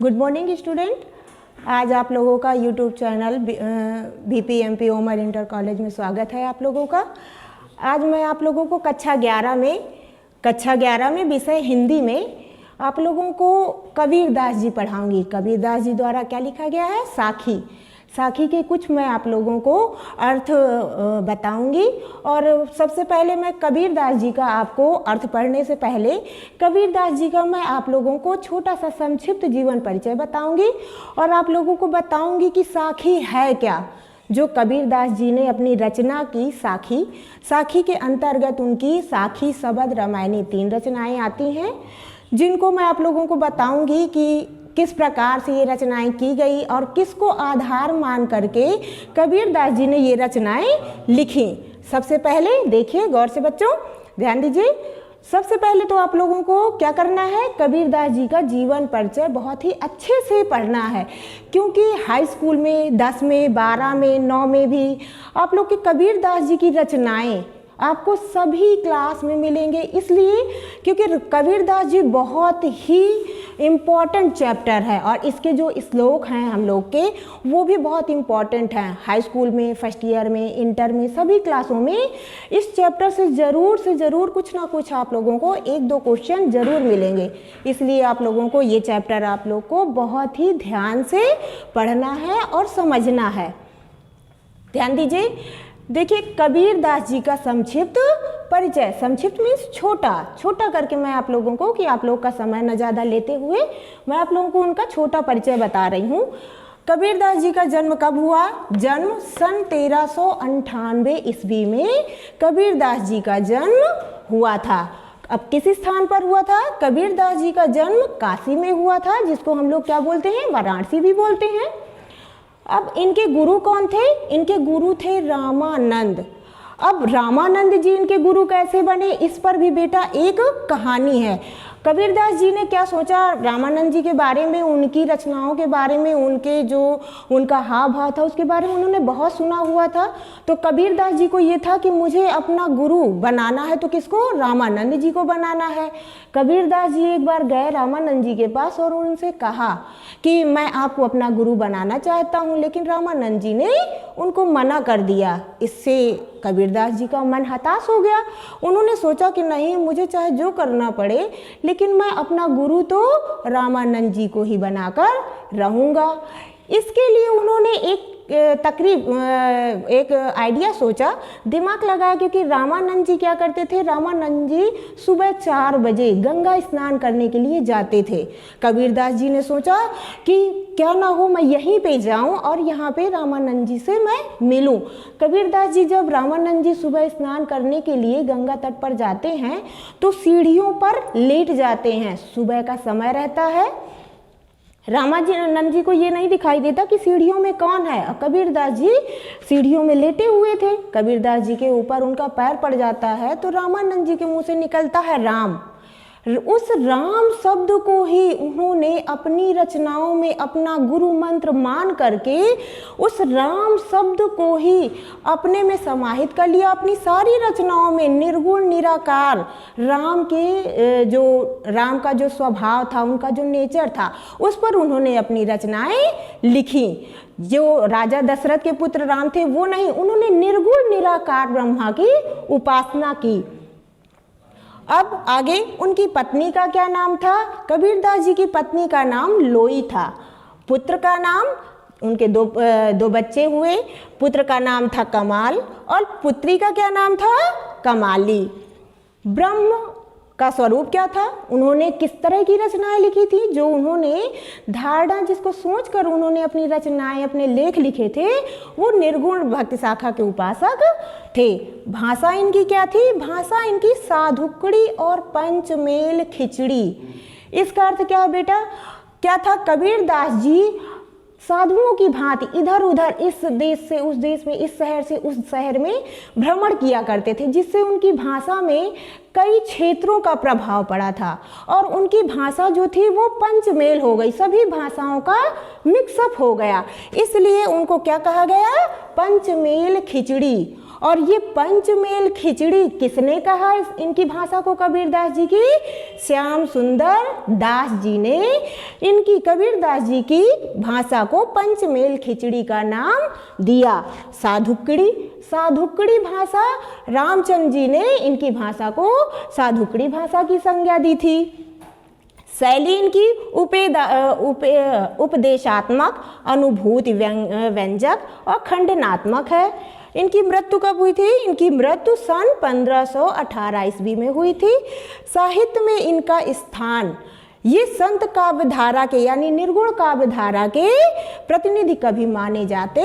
Good morning student. आज आप लोगों का YouTube channel BPMP Omar inter college में स्वागत है आप लोगों का। आज मैं आप लोगों को कक्षा 11 में विषय हिंदी में आप लोगों को कबीरदास जी पढ़ाऊंगी। कबीरदास जी द्वारा क्या लिखा गया है? साखी। साखी के कुछ मैं आप लोगों को अर्थ बताऊंगी। और सबसे पहले मैं कबीरदास जी का आपको अर्थ पढ़ने से पहले कबीरदास जी का मैं आप लोगों को छोटा सा संक्षिप्त जीवन परिचय बताऊंगी और आप लोगों को बताऊंगी कि साखी है क्या। जो कबीरदास जी ने अपनी रचना की साखी के अंतर्गत उनकी साखी, शबद, रामायणी 3 रचनाएं आती हैं, जिनको मैं आप लोगों को बताऊंगी कि किस प्रकार से ये रचनाएं की गई और किसको आधार मान करके कबीरदास जी ने ये रचनाएं लिखी। सबसे पहले देखिए गौर से बच्चों, ध्यान दीजिए। सबसे पहले तो आप लोगों को क्या करना है? कबीरदास जी का जीवन परिचय बहुत ही अच्छे से पढ़ना है, क्योंकि हाई स्कूल में 10 में 12 में 9 में भी आप लोग के कबीरदास जी की रचनाएं आपको सभी क्लास में मिलेंगे। इसलिए क्योंकि कबीरदास जी बहुत ही इम्पॉर्टेंट चैप्टर है और इसके जो श्लोक हैं हम लोग के वो भी बहुत इम्पॉर्टेंट हैं। हाई स्कूल में, फर्स्ट ईयर में, इंटर में, सभी क्लासों में इस चैप्टर से ज़रूर कुछ ना कुछ आप लोगों को 1-2 क्वेश्चन ज़रूर मिलेंगे। इसलिए आप लोगों को ये चैप्टर आप लोग को बहुत ही ध्यान से पढ़ना है और समझना है। ध्यान दीजिए। देखिए कबीरदास जी का संक्षिप्त परिचय, संक्षिप्त मीन्स छोटा करके मैं आप लोगों को, कि आप लोग का समय न ज़्यादा लेते हुए मैं आप लोगों को उनका छोटा परिचय बता रही हूँ। कबीरदास जी का जन्म कब हुआ? जन्म सन 1398 ईस्वी में कबीरदास जी का जन्म हुआ था। अब किस स्थान पर हुआ था? कबीरदास जी का जन्म काशी में हुआ था, जिसको हम लोग क्या बोलते हैं? वाराणसी भी बोलते हैं। अब इनके गुरु कौन थे? इनके गुरु थे रामानंद। अब रामानंद जी इनके गुरु कैसे बने, इस पर भी बेटा एक कहानी है। कबीरदास जी ने क्या सोचा रामानंद जी के बारे में, उनकी रचनाओं के बारे में, उनके जो उनका हाव भाव था उसके बारे में उन्होंने बहुत सुना हुआ था। तो कबीरदास जी को ये था कि मुझे अपना गुरु बनाना है, तो किसको? रामानंद जी को बनाना है। कबीरदास जी एक बार गए रामानंद जी के पास और उनसे कहा कि मैं आपको अपना गुरु बनाना चाहता हूँ, लेकिन रामानंद जी ने उनको मना कर दिया। इससे कबीरदास जी का मन हताश हो गया। उन्होंने सोचा कि नहीं, मुझे चाहे जो करना पड़े लेकिन मैं अपना गुरु तो रामानंद जी को ही बनाकर रहूँगा। इसके लिए उन्होंने एक आइडिया सोचा, दिमाग लगाया, क्योंकि रामानंद जी क्या करते थे? रामानंद जी सुबह 4 बजे गंगा स्नान करने के लिए जाते थे। कबीरदास जी ने सोचा कि क्या ना हो मैं यहीं पे जाऊं और यहाँ पे रामानंद जी से मैं मिलूं। कबीरदास जी जब रामानंद जी सुबह स्नान करने के लिए गंगा तट पर जाते हैं तो सीढ़ियों पर लेट जाते हैं। सुबह का समय रहता है, रामानंद जी को ये नहीं दिखाई देता कि सीढ़ियों में कौन है। कबीरदास जी सीढ़ियों में लेटे हुए थे, कबीरदास जी के ऊपर उनका पैर पड़ जाता है तो रामानंद जी के मुंह से निकलता है राम। उस राम शब्द को ही उन्होंने अपनी रचनाओं में अपना गुरु मंत्र मान करके उस राम शब्द को ही अपने में समाहित कर लिया। अपनी सारी रचनाओं में निर्गुण निराकार राम का जो स्वभाव था, उनका जो नेचर था, उस पर उन्होंने अपनी रचनाएं लिखी। जो राजा दशरथ के पुत्र राम थे वो नहीं, उन्होंने निर्गुण निराकार ब्रह्मा की उपासना की। अब आगे उनकी पत्नी का क्या नाम था? कबीरदास जी की पत्नी का नाम लोई था। पुत्र का नाम, उनके दो बच्चे हुए। पुत्र का नाम था कमाल और पुत्री का क्या नाम था? कमाली। ब्रह्म का स्वरूप क्या था? उन्होंने किस तरह की रचनाएं लिखी थी? जो उन्होंने धारणा, जिसको सोचकर उन्होंने अपनी रचनाएं, अपने लेख लिखे थे, वो निर्गुण भक्ति शाखा के उपासक थे। भाषा इनकी क्या थी? भाषा इनकी साधुकड़ी और पंचमेल खिचड़ी। इसका अर्थ क्या है बेटा? क्या था? कबीरदास जी साधुओं की भांति इधर उधर, इस देश से उस देश में, इस शहर से उस शहर में भ्रमण किया करते थे, जिससे उनकी भाषा में कई क्षेत्रों का प्रभाव पड़ा था और उनकी भाषा जो थी वो पंचमेल हो गई, सभी भाषाओं का मिक्सअप हो गया। इसलिए उनको क्या कहा गया? पंचमेल खिचड़ी। और ये पंचमेल खिचड़ी किसने कहा इनकी भाषा को कबीरदास जी की? श्याम सुंदर दास जी ने इनकी कबीरदास जी की भाषा को पंचमेल खिचड़ी का नाम दिया। साधुकड़ी भाषा रामचंद्र जी ने इनकी भाषा को साधुकड़ी भाषा की संज्ञा दी थी। शैली इनकी उपदेशात्मक, अनुभूति व्यंजक और खंडनात्मक है। इनकी मृत्यु कब हुई थी? इनकी मृत्यु सन 1518 ईस्वी में हुई थी। साहित्य में इनका स्थान, ये संत काव्य धारा के यानी निर्गुण काव्य धारा के प्रतिनिधि कवि माने जाते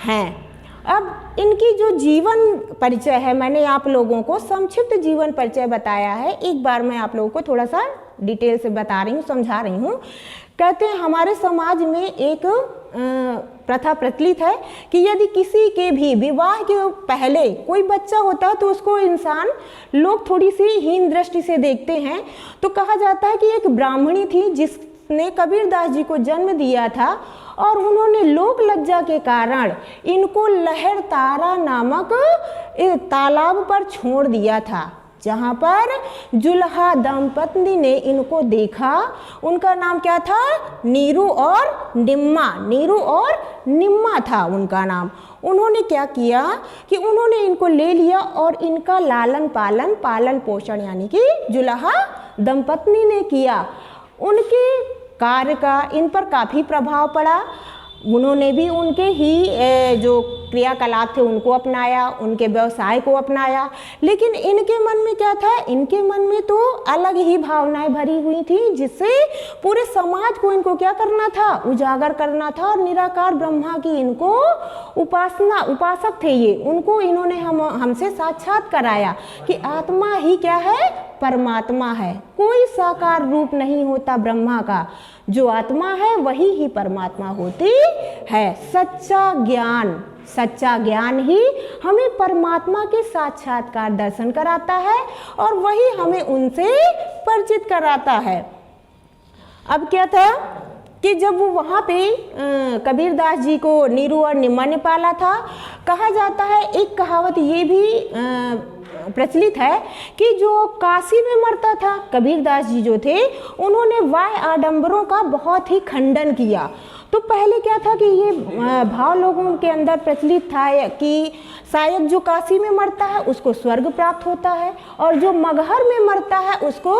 हैं। अब इनकी जो जीवन परिचय है, मैंने आप लोगों को संक्षिप्त जीवन परिचय बताया है, एक बार मैं आप लोगों को थोड़ा सा डिटेल से बता रही हूँ, समझा रही हूँ। कहते हैं हमारे समाज में एक प्रथा प्रचलित है कि यदि किसी के भी विवाह के पहले कोई बच्चा होता है तो उसको लोग थोड़ी सी हीन दृष्टि से देखते हैं। तो कहा जाता है कि एक ब्राह्मणी थी जिसने कबीरदास जी को जन्म दिया था और उन्होंने लोक लज्जा के कारण इनको लहर तारा नामक तालाब पर छोड़ दिया था, जहाँ पर जुल्हा दंपत्ति ने इनको देखा। उनका नाम क्या था? नीरू और निम्मा था उनका नाम। उन्होंने क्या किया कि उन्होंने इनको ले लिया और इनका पालन पोषण यानी कि जुल्हा दंपत्ति ने किया। उनके कार्य का इन पर काफ़ी प्रभाव पड़ा। उन्होंने भी उनके ही जो क्रियाकलाप थे उनको अपनाया, उनके व्यवसाय को अपनाया। लेकिन इनके मन में क्या था? इनके मन में तो अलग ही भावनाएं भरी हुई थी, जिससे पूरे समाज को इनको क्या करना था? उजागर करना था। और निराकार ब्रह्मा की इनको उपासक थे ये, उनको इन्होंने हमसे साक्षात कराया कि आत्मा ही क्या है? परमात्मा है। कोई साकार रूप नहीं होता ब्रह्मा का, जो आत्मा है वही ही परमात्मा होती है। सच्चा ज्ञान ही हमें परमात्मा के साक्षात्कार दर्शन कराता है और वही हमें उनसे परिचित कराता है। अब क्या था कि जब वो वहाँ पे कबीरदास जी को नीरू और निम्मा ने पाला था, कहा जाता है, एक कहावत ये भी प्रचलित है कि जो काशी में मरता था कबीरदास जी जो थे, उन्होंने वाह आडंबरों का बहुत ही खंडन किया। तो पहले क्या था कि ये भाव लोगों के अंदर प्रचलित था कि शायद जो काशी में मरता है उसको स्वर्ग प्राप्त होता है और जो मगहर में मरता है उसको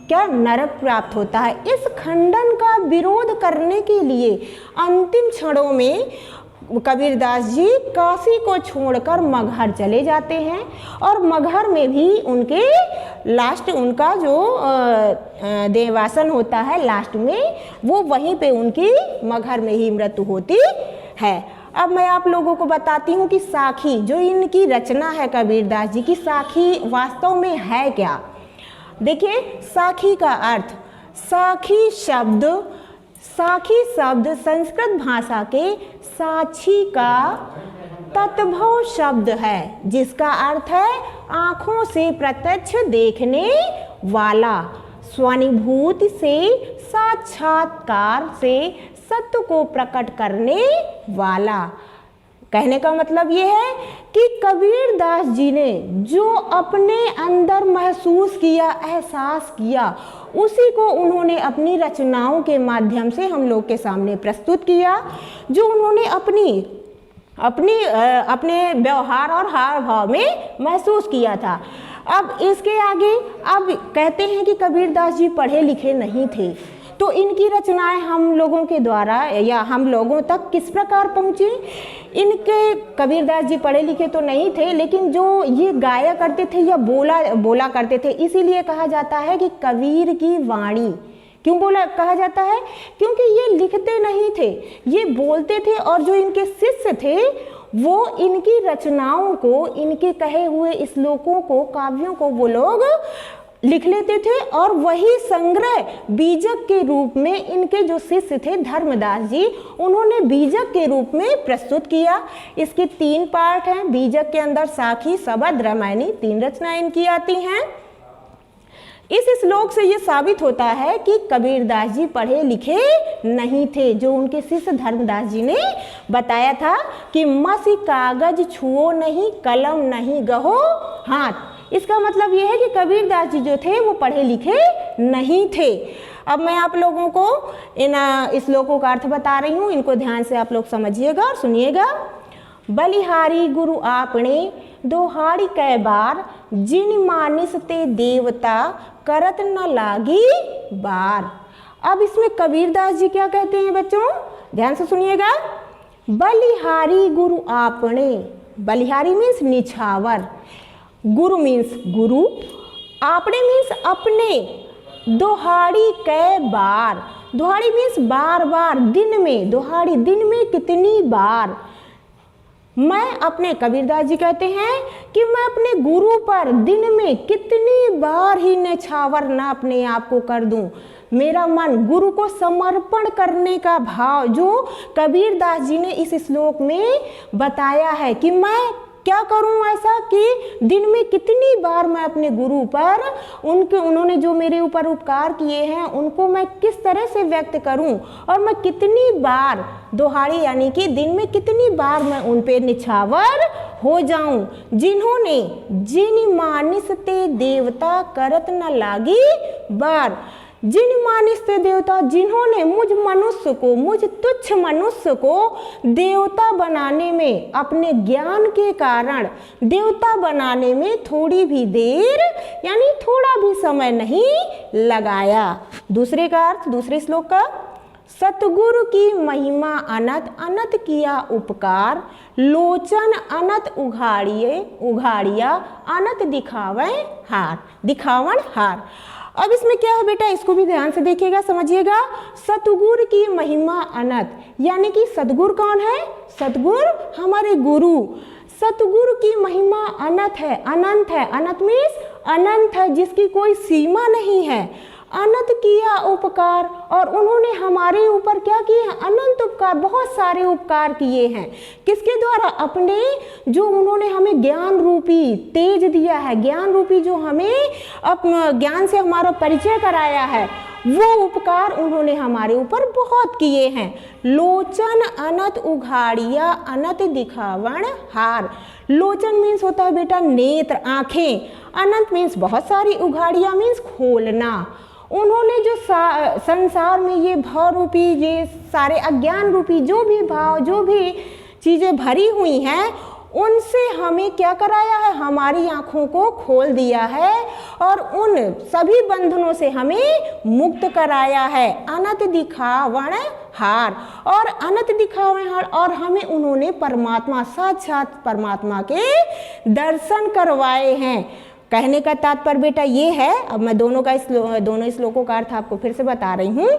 क्या? नरक प्राप्त होता है। इस खंडन का विरोध करने के लिए अंतिम क्षणों में कबीरदास जी काशी को छोड़कर मगहर चले जाते हैं और मगहर में भी उनके उनका जो देवासन होता है लास्ट में, वो वहीं पे उनकी मगहर में ही मृत्यु होती है। अब मैं आप लोगों को बताती हूँ कि साखी जो इनकी रचना है कबीरदास जी की, साखी वास्तव में है क्या? देखिए, साखी का अर्थ, साखी शब्द संस्कृत भाषा के साक्षी का तत्भव शब्द है, जिसका अर्थ है आँखों से प्रत्यक्ष देखने वाला, स्वानुभूति से साक्षात्कार से सत्य को प्रकट करने वाला। कहने का मतलब ये है कि कबीरदास जी ने जो अपने अंदर महसूस किया, एहसास किया, उसी को उन्होंने अपनी रचनाओं के माध्यम से हम लोग के सामने प्रस्तुत किया, जो उन्होंने अपने व्यवहार और हाव भाव में महसूस किया था। अब इसके आगे अब कहते हैं कि कबीरदास जी पढ़े लिखे नहीं थे, तो इनकी रचनाएं हम लोगों के द्वारा या हम लोगों तक किस प्रकार पहुँची? इनके कबीरदास जी पढ़े लिखे तो नहीं थे, लेकिन जो ये गाया करते थे या बोला करते थे, इसीलिए कहा जाता है कि कबीर की वाणी। क्यों कहा जाता है? क्योंकि ये लिखते नहीं थे, ये बोलते थे और जो इनके शिष्य थे वो इनकी रचनाओं को, इनके कहे हुए श्लोकों को, काव्यों को वो लोग लिख लेते थे और वही संग्रह बीजक के रूप में इनके जो शिष्य थे धर्मदास जी, उन्होंने बीजक के रूप में प्रस्तुत किया। इसके 3 पार्ट हैं। बीजक के अंदर साखी, शबद, रामायणी 3 रचनाएं इनकी आती हैं। इस श्लोक से ये साबित होता है कि कबीरदास जी पढ़े लिखे नहीं थे, जो उनके शिष्य धर्मदास जी ने बताया था कि मसी कागज छुओ नहीं, कलम नहीं गहो हाथ। इसका मतलब ये है कि कबीरदास जी जो थे वो पढ़े लिखे नहीं थे। अब मैं आप लोगों को इन श्लोकों का अर्थ बता रही हूँ, इनको ध्यान से आप लोग समझिएगा और सुनिएगा। बलिहारी गुरु आपने दोहाड़ी कै बार, जिन मानिस ते देवता करत न लागी बार। अब इसमें कबीरदास जी क्या कहते हैं बच्चों, ध्यान से सुनिएगा। बलिहारी गुरु आपने, बलिहारी मीन्स निछावर, गुरु मीन्स गुरु, आपने मीन्स अपने, दोहाड़ी कै बार, दोहाड़ी मीन्स बार बार, दिन में, दोहाड़ी दिन में कितनी बार। मैं अपने, कबीरदास जी कहते हैं कि मैं अपने गुरु पर दिन में कितनी बार ही न्यौछावर ना अपने आप को कर दूं। मेरा मन गुरु को समर्पण करने का भाव जो कबीरदास जी ने इस श्लोक में बताया है कि मैं क्या करूं ऐसा कि दिन में कितनी बार मैं अपने गुरु पर उन्होंने जो मेरे ऊपर उपकार किए हैं उनको मैं किस तरह से व्यक्त करूं, और मैं कितनी बार, दोहाड़ी यानी कि दिन में कितनी बार मैं उन पे निछावर हो जाऊं। जिन्होंने, जिन मानिस ते देवता करत न लागी बार, जिन मानिस ते देवता, जिन्होंने मुझ मनुष्य को, मुझ तुच्छ मनुष्य को देवता बनाने में, अपने ज्ञान के कारण देवता बनाने में थोड़ी भी देर यानी थोड़ा भी समय नहीं लगाया। दूसरे का अर्थ, दूसरे श्लोक का, सतगुरु की महिमा अनंत, अनंत किया उपकार, लोचन अनंत उघाड़िया अनंत दिखावे हार, दिखावन हार। अब इसमें क्या है बेटा, इसको भी ध्यान से देखिएगा, समझिएगा। सतगुरु की महिमा अनंत, यानी कि सतगुरु कौन है, सतगुरु हमारे गुरु। सतगुरु की महिमा अनंत है, अनंत है, अनंत मीन्स अनंत है, जिसकी कोई सीमा नहीं है। अनंत किया उपकार, और उन्होंने हमारे ऊपर क्या किए हैं, अनंत उपकार, बहुत सारे उपकार किए हैं। किसके द्वारा, अपने, जो उन्होंने हमें ज्ञान रूपी तेज दिया है, ज्ञान रूपी जो हमें ज्ञान से हमारा परिचय कराया है, वो उपकार उन्होंने हमारे ऊपर बहुत किए हैं। लोचन अनंत उघाड़िया अनंत दिखावन हार। लोचन मीन्स होता है बेटा नेत्र, आंखें। अनंत मीन्स बहुत सारी, उघाड़िया मीन्स खोलना। उन्होंने जो संसार में ये भाव रूपी, ये सारे अज्ञान रूपी जो भी भाव, जो भी चीज़ें भरी हुई हैं, उनसे हमें क्या कराया है, हमारी आँखों को खोल दिया है और उन सभी बंधनों से हमें मुक्त कराया है। अनंत दिखावन हार, और अनंत दिखावन हार, और हमें उन्होंने परमात्मा, साक्षात परमात्मा के दर्शन करवाए हैं। कहने का तात्पर्य बेटा ये है, अब मैं दोनों श्लोकों का अर्थ आपको फिर से बता रही हूँ।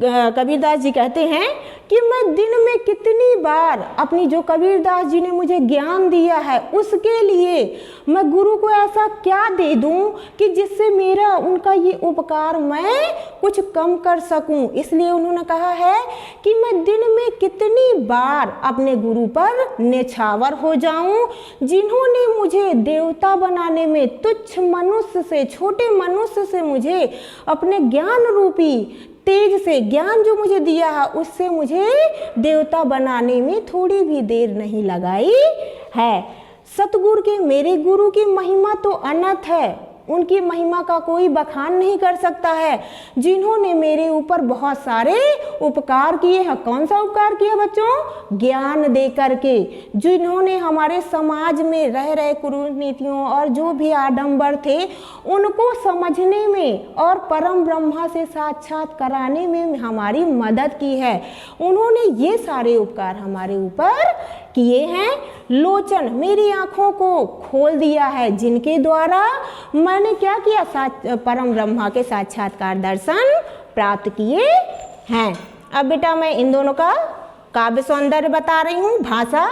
कबीरदास जी कहते हैं कि मैं दिन में कितनी बार अपनी, जो कबीरदास जी ने मुझे ज्ञान दिया है, उसके लिए मैं गुरु को ऐसा क्या दे दूं कि जिससे मेरा, उनका ये उपकार मैं कुछ कम कर सकूं। इसलिए उन्होंने कहा है कि मैं दिन में कितनी बार अपने गुरु पर न्यौछावर हो जाऊं, जिन्होंने मुझे देवता बनाने में, तुच्छ मनुष्य से, छोटे मनुष्य से मुझे अपने ज्ञान रूपी तेज से, ज्ञान जो मुझे दिया है, उससे मुझे देवता बनाने में थोड़ी भी देर नहीं लगाई है। सतगुरु के, मेरे गुरु की महिमा तो अनंत है, उनकी महिमा का कोई बखान नहीं कर सकता है, जिन्होंने मेरे ऊपर बहुत सारे उपकार किए हैं। कौन सा उपकार किया बच्चों, ज्ञान दे करके। जिन्होंने हमारे समाज में रह रहे कुरीतियों और जो भी आडंबर थे, उनको समझने में और परम ब्रह्मा से साक्षात कराने में हमारी मदद की है। उन्होंने ये सारे उपकार हमारे ऊपर किए हैं। लोचन, मेरी आँखों को खोल दिया है, जिनके द्वारा मैंने क्या किया, परम ब्रह्मा के साक्षात्कार दर्शन प्राप्त किए हैं। अब बेटा मैं इन दोनों का काव्य सौंदर्य बता रही हूँ। भाषा,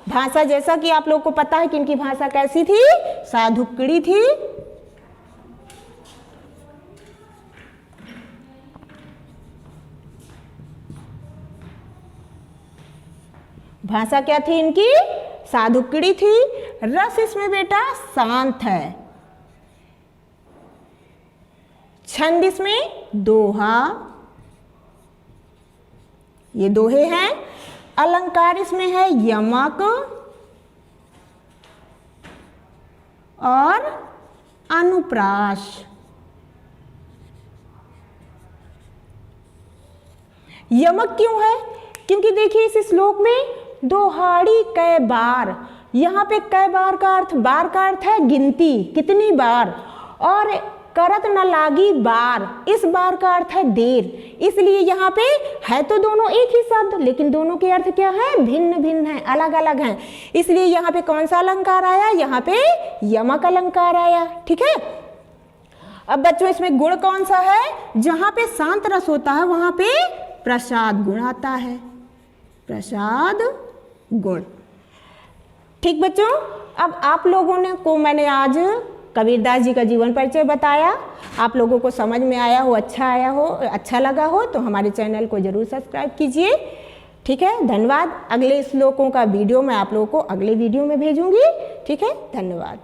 भाषा जैसा कि आप लोग को पता है कि इनकी भाषा कैसी थी, साधुक्कड़ी थी। भाषा क्या थी इनकी, साधुक्कड़ी थी। रस इसमें बेटा शांत है, छंद इसमें दोहा, ये दोहे हैं। अलंकार इसमें है यमक और अनुप्रास। यमक क्यों है? क्योंकि देखिए इस श्लोक में दोहाड़ी कै बार, यहाँ पे कै बार का अर्थ, बार का अर्थ है गिनती, कितनी बार, और करत न लागी बार, इस बार का अर्थ है देर। इसलिए यहाँ पे है तो दोनों एक ही शब्द, लेकिन दोनों के अर्थ क्या है? भिन्न भिन्न है, अलग अलग हैं। इसलिए यहाँ पे कौन सा अलंकार आया? यहाँ पे यमक अलंकार आया। ठीक है। अब बच्चों इसमें गुण कौन सा है? जहाँ पे शांत रस होता है वहाँ पे प्रसाद गुण आता है, प्रसाद गुण। ठीक बच्चों, अब आप लोगों ने को मैंने आज कबीरदास जी का जीवन परिचय बताया। आप लोगों को समझ में आया हो, अच्छा लगा हो तो हमारे चैनल को जरूर सब्सक्राइब कीजिए। ठीक है, धन्यवाद। अगले श्लोकों का वीडियो मैं आप लोगों को अगले वीडियो में भेजूंगी। ठीक है, धन्यवाद।